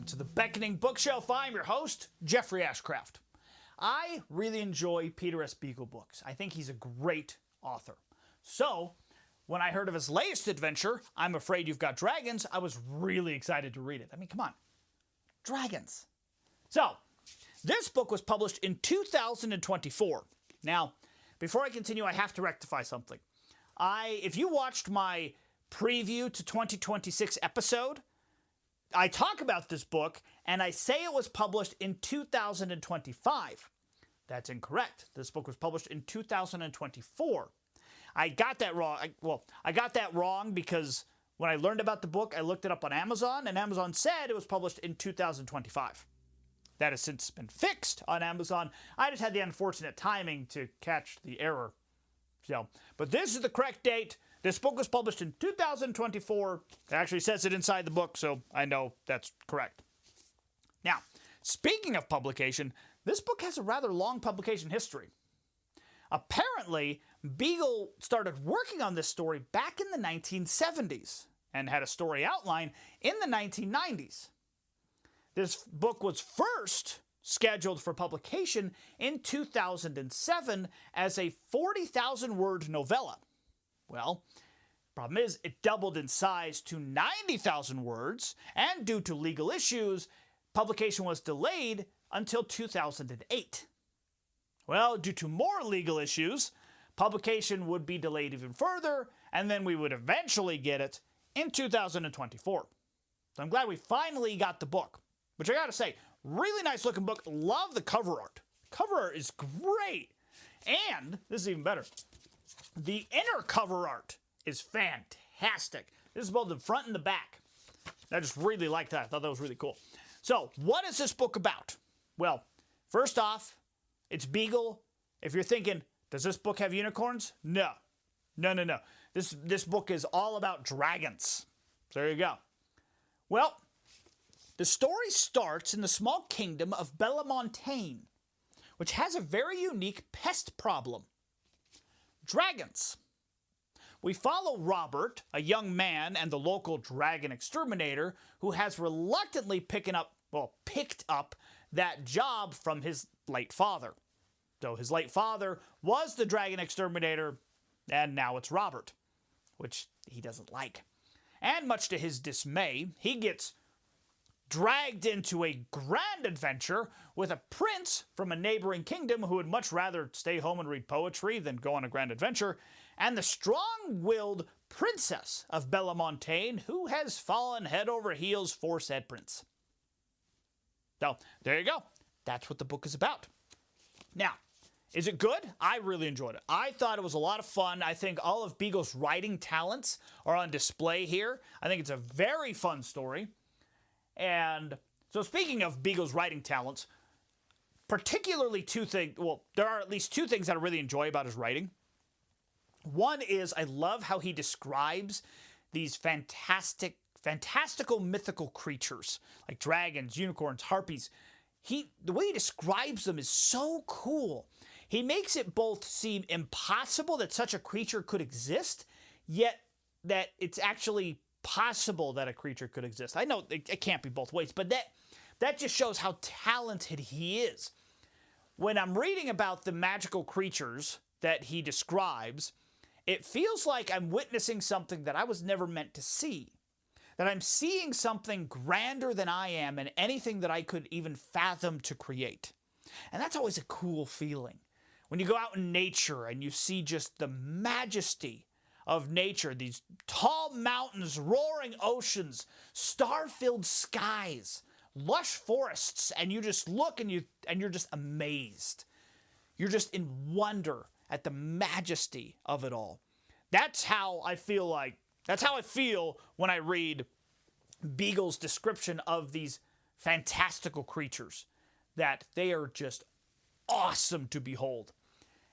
to the Beckoning Bookshelf. I'm your host, Jeffrey Ashcraft. I really enjoy Peter S. Beagle books. I think he's a great author. So, when I heard of his latest adventure, I'm Afraid You've Got Dragons, I was really excited to read it. I mean, come on. Dragons. So, this book was published in 2024. Now, before I continue, I have to rectify something. If you watched my preview to 2026 episode, I talk about this book, and I say it was published in 2025. That's incorrect. This book was published in 2024. I got that wrong. I got that wrong because when I learned about the book, I looked it up on Amazon, and Amazon said it was published in 2025. That has since been fixed on Amazon. I just had the unfortunate timing to catch the error. But this is the correct date. This book was published in 2024. It actually says it inside the book, so I know that's correct. Now, speaking of publication, this book has a rather long publication history. Apparently, Beagle started working on this story back in the 1970s and had a story outline in the 1990s. This book was first scheduled for publication in 2007 as a 40,000-word novella. Well, problem is, it doubled in size to 90,000 words, and due to legal issues, publication was delayed until 2008. Well, due to more legal issues, publication would be delayed even further, and then we would eventually get it in 2024. So I'm glad we finally got the book, which I gotta say, really nice looking book. Love the cover art. Cover art is great. And, this is even better, the inner cover art is fantastic. This is both the front and the back. I just really liked that. I thought that was really cool. So, what is this book about? Well, first off, it's Beagle. If you're thinking, does this book have unicorns? No. No. This book is all about dragons. So there you go. Well, the story starts in the small kingdom of Bellemontagne, which has a very unique pest problem. Dragons. We follow Robert, a young man and the local dragon exterminator, who has reluctantly picked up that job from his late father. So his late father was the dragon exterminator, and now it's Robert, which he doesn't like. And much to his dismay, he gets dragged into a grand adventure with a prince from a neighboring kingdom who would much rather stay home and read poetry than go on a grand adventure, and the strong-willed princess of Bellemontagne who has fallen head over heels for said prince. So, there you go. That's what the book is about. Now, is it good? I really enjoyed it. I thought it was a lot of fun. I think all of Beagle's writing talents are on display here. I think it's a very fun story. And so speaking of Beagle's writing talents, particularly two things, well, there are at least two things that I really enjoy about his writing. One is I love how he describes these fantastical mythical creatures like dragons, unicorns, harpies. The way he describes them is so cool. He makes it both seem impossible that such a creature could exist, yet that it's actually possible that a creature could exist. I know it can't be both ways, but that just shows how talented he is. When I'm reading about the magical creatures that he describes, it feels like I'm witnessing something that I was never meant to see. That I'm seeing something grander than I am and anything that I could even fathom to create. And that's always a cool feeling. When you go out in nature and you see just the majesty of nature, these tall mountains, roaring oceans, star-filled skies, lush forests, and you just look and you're just amazed. You're just in wonder at the majesty of it all. That's how I feel when I read Beagle's description of these fantastical creatures, that they are just awesome to behold.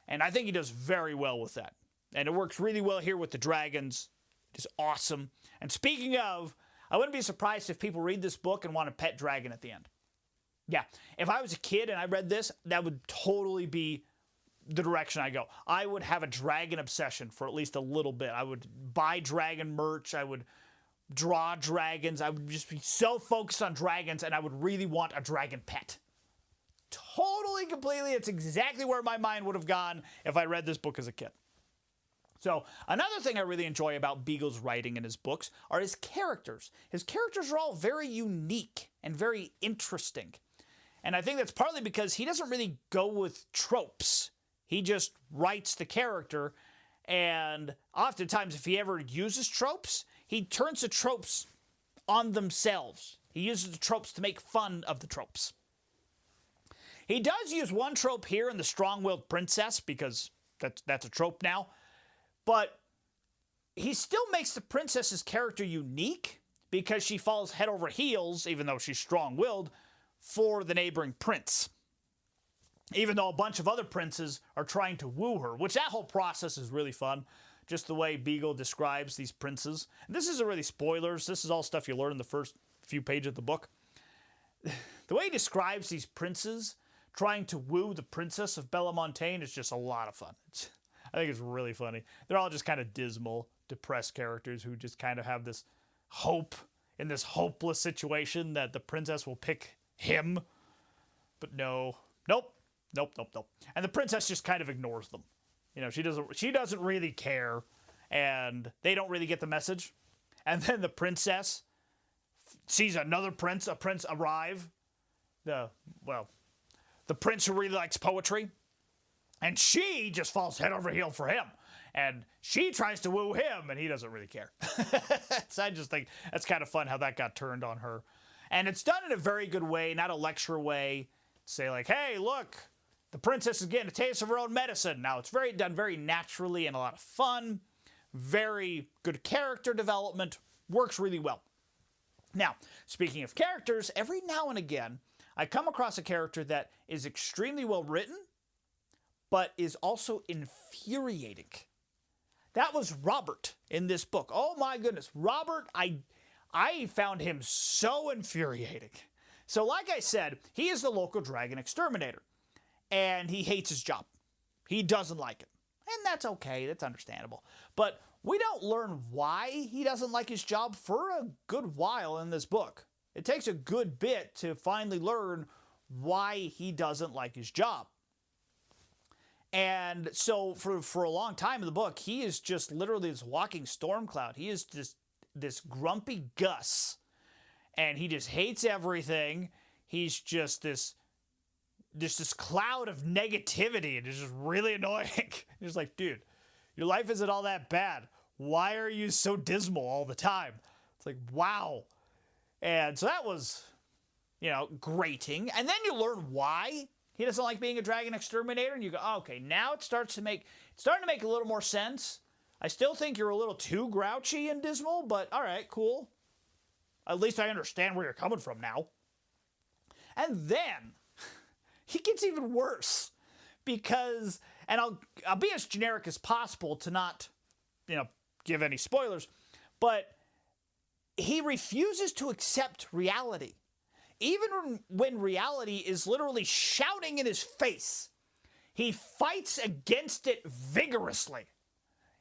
And I think he does very well with that. And it works really well here with the dragons. It's awesome. And speaking of, I wouldn't be surprised if people read this book and want a pet dragon at the end. Yeah, if I was a kid and I read this, that would totally be the direction I go. I would have a dragon obsession for at least a little bit. I would buy dragon merch. I would draw dragons. I would just be so focused on dragons, and I would really want a dragon pet. Totally, completely. It's exactly where my mind would have gone if I read this book as a kid. So another thing I really enjoy about Beagle's writing in his books are his characters. His characters are all very unique and very interesting. And I think that's partly because he doesn't really go with tropes. He just writes the character, and oftentimes if he ever uses tropes, he turns the tropes on themselves. He uses the tropes to make fun of the tropes. He does use one trope here in the strong-willed princess, because that's a trope now. But he still makes the princess's character unique because she falls head over heels, even though she's strong-willed, for the neighboring prince. Even though a bunch of other princes are trying to woo her, which that whole process is really fun. Just the way Beagle describes these princes. And this isn't really spoilers. This is all stuff you learn in the first few pages of the book. The way he describes these princes trying to woo the princess of Bellemontagne is just a lot of fun. I think it's really funny. They're all just kind of dismal, depressed characters who just kind of have this hope in this hopeless situation that the princess will pick him. But no. Nope. And the princess just kind of ignores them. You know, she doesn't really care, and they don't really get the message. And then the princess sees another prince arrive. The prince who really likes poetry. And she just falls head over heel for him. And she tries to woo him, and he doesn't really care. So I just think that's kind of fun how that got turned on her. And it's done in a very good way, not a lecture way. Say like, hey, look, the princess is getting a taste of her own medicine. Now, it's done very naturally and a lot of fun. Very good character development. Works really well. Now, speaking of characters, every now and again, I come across a character that is extremely well written, but is also infuriating. That was Robert in this book. Oh my goodness. Robert, I found him so infuriating. So like I said, he is the local dragon exterminator. And he hates his job. He doesn't like it. And that's okay. That's understandable. But we don't learn why he doesn't like his job for a good while in this book. It takes a good bit to finally learn why he doesn't like his job. And so for a long time in the book, he is just literally this walking storm cloud. He is just this grumpy Gus. And he just hates everything. He's just this cloud of negativity, and it's just really annoying. It's like, dude, your life isn't all that bad. Why are you so dismal all the time? It's like, wow. And so that was, grating. And then you learn why he doesn't like being a dragon exterminator, and you go, oh, okay, now it's starting to make a little more sense. I still think you're a little too grouchy and dismal, but all right, cool. At least I understand where you're coming from now. And then he gets even worse because, and I'll be as generic as possible to not, give any spoilers, but he refuses to accept reality. Even when reality is literally shouting in his face, he fights against it vigorously,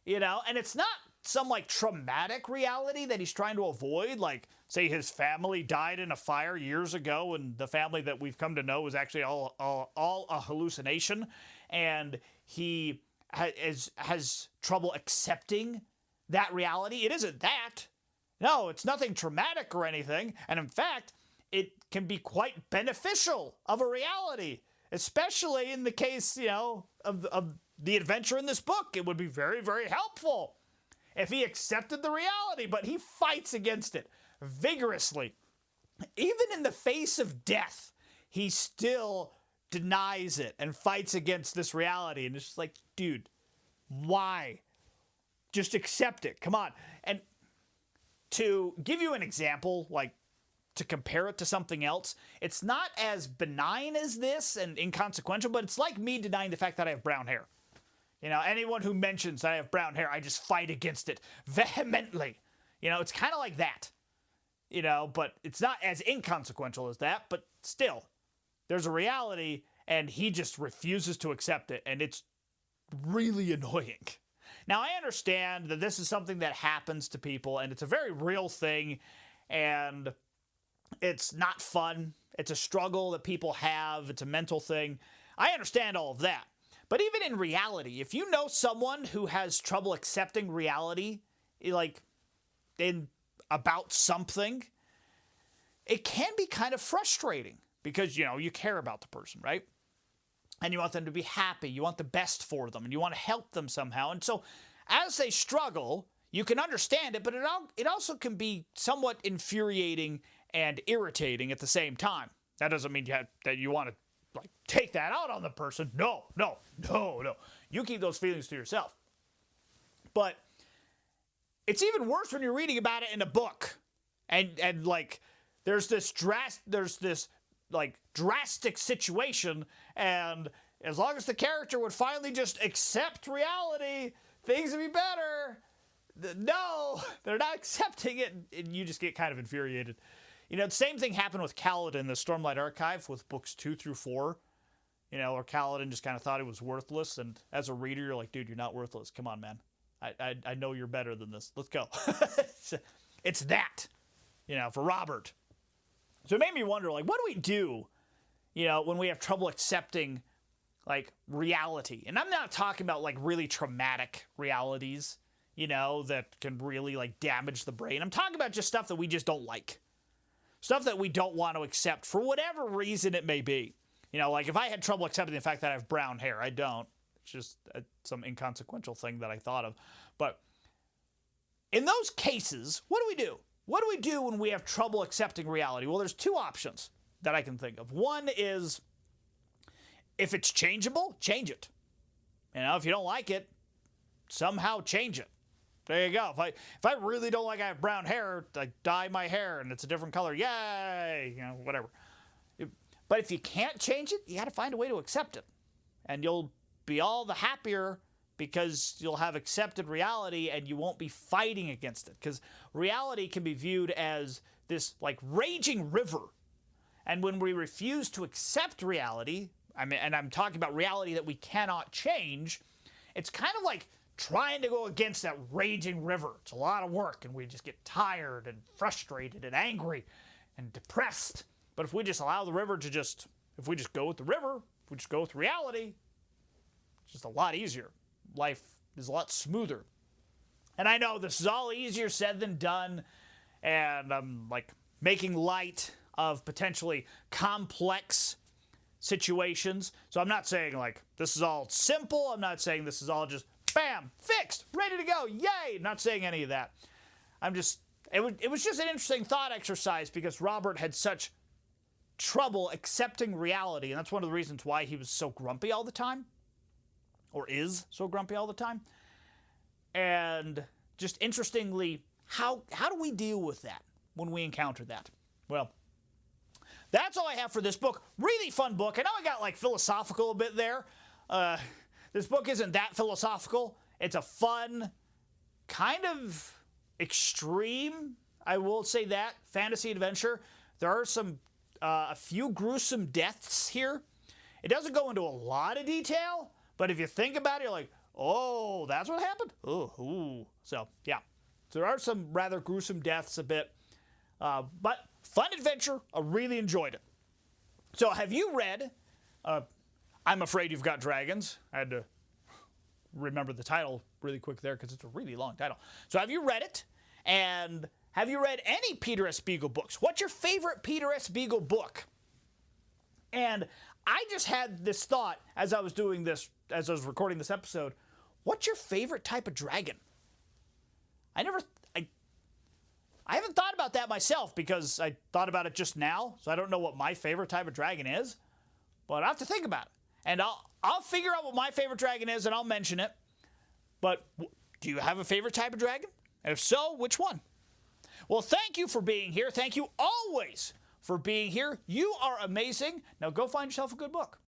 and it's not some traumatic reality that he's trying to avoid, like say his family died in a fire years ago and the family that we've come to know was actually all a hallucination, and he has trouble accepting that reality. It isn't that. No, it's nothing traumatic or anything, and in fact, it can be quite beneficial of a reality, especially in the case, of the adventure in this book. It would be very, very helpful if he accepted the reality, but he fights against it vigorously. Even in the face of death, he still denies it and fights against this reality. And it's just like, dude, why? Just accept it. Come on. And to give you an example, to compare it to something else, it's not as benign as this and inconsequential, but it's like me denying the fact that I have brown hair. Anyone who mentions that I have brown hair, I just fight against it vehemently. It's kind of like that. But it's not as inconsequential as that, but still, there's a reality, and he just refuses to accept it, and it's really annoying. Now, I understand that this is something that happens to people, and it's a very real thing, and it's not fun. It's a struggle that people have. It's a mental thing. I understand all of that. But even in reality, if you know someone who has trouble accepting reality, like about something, it can be kind of frustrating because, you care about the person, right? And you want them to be happy. You want the best for them, and you want to help them somehow. And so as they struggle, you can understand it, but it also can be somewhat infuriating and irritating at the same time. That doesn't mean that you want to take that out on the person. No. You keep those feelings to yourself. But it's even worse when you're reading about it in a book, and there's this drastic situation, and as long as the character would finally just accept reality, things would be better. No, they're not accepting it, and you just get kind of infuriated. The same thing happened with Kaladin in the Stormlight Archive with books 2 through 4. Or Kaladin just kind of thought he was worthless, and as a reader, you're like, dude, you're not worthless. Come on, man. I know you're better than this. Let's go. It's that, for Robert. So it made me wonder, what do we do, when we have trouble accepting, reality? And I'm not talking about, really traumatic realities, that can really, damage the brain. I'm talking about just stuff that we just don't like. Stuff that we don't want to accept for whatever reason it may be. If I had trouble accepting the fact that I have brown hair, I don't. It's just some inconsequential thing that I thought of. But in those cases, what do we do? What do we do when we have trouble accepting reality? Well, there's two options that I can think of. One is, if it's changeable, change it. If you don't like it, somehow change it. There you go. If I really don't like I have brown hair, I dye my hair and it's a different color. Yay! Whatever. But if you can't change it, you got to find a way to accept it. And you'll be all the happier because you'll have accepted reality and you won't be fighting against it. Because reality can be viewed as this raging river. And when we refuse to accept reality, and I'm talking about reality that we cannot change, it's kind of like trying to go against that raging river. It's a lot of work, and we just get tired and frustrated and angry and depressed. But if we just allow the river to if we just go with the river, if we just go with reality, it's just a lot easier. Life is a lot smoother. And I know this is all easier said than done, and I'm making light of potentially complex situations. So I'm not saying this is all simple. I'm not saying this is all just bam, fixed, ready to go, yay! I'm not saying any of that. It was just an interesting thought exercise because Robert had such trouble accepting reality, and that's one of the reasons why he was so grumpy all the time, or is so grumpy all the time. And just interestingly, how do we deal with that when we encounter that? Well, that's all I have for this book. Really fun book. I know I got philosophical a bit there. This book isn't that philosophical. It's a fun, kind of extreme, I will say that, fantasy adventure. There are a few gruesome deaths here. It doesn't go into a lot of detail, but if you think about it, you're like, oh, that's what happened? Ooh. So, yeah. So there are some rather gruesome deaths a bit, but fun adventure. I really enjoyed it. So have you read I'm Afraid You've Got Dragons? I had to remember the title really quick there because it's a really long title. So have you read it? And have you read any Peter S. Beagle books? What's your favorite Peter S. Beagle book? And I just had this thought as I was recording this episode. What's your favorite type of dragon? I haven't thought about that myself because I thought about it just now, so I don't know what my favorite type of dragon is. But I have to think about it. And I'll figure out what my favorite dragon is, and I'll mention it. But do you have a favorite type of dragon? And if so, which one? Well, thank you for being here. Thank you always for being here. You are amazing. Now go find yourself a good book.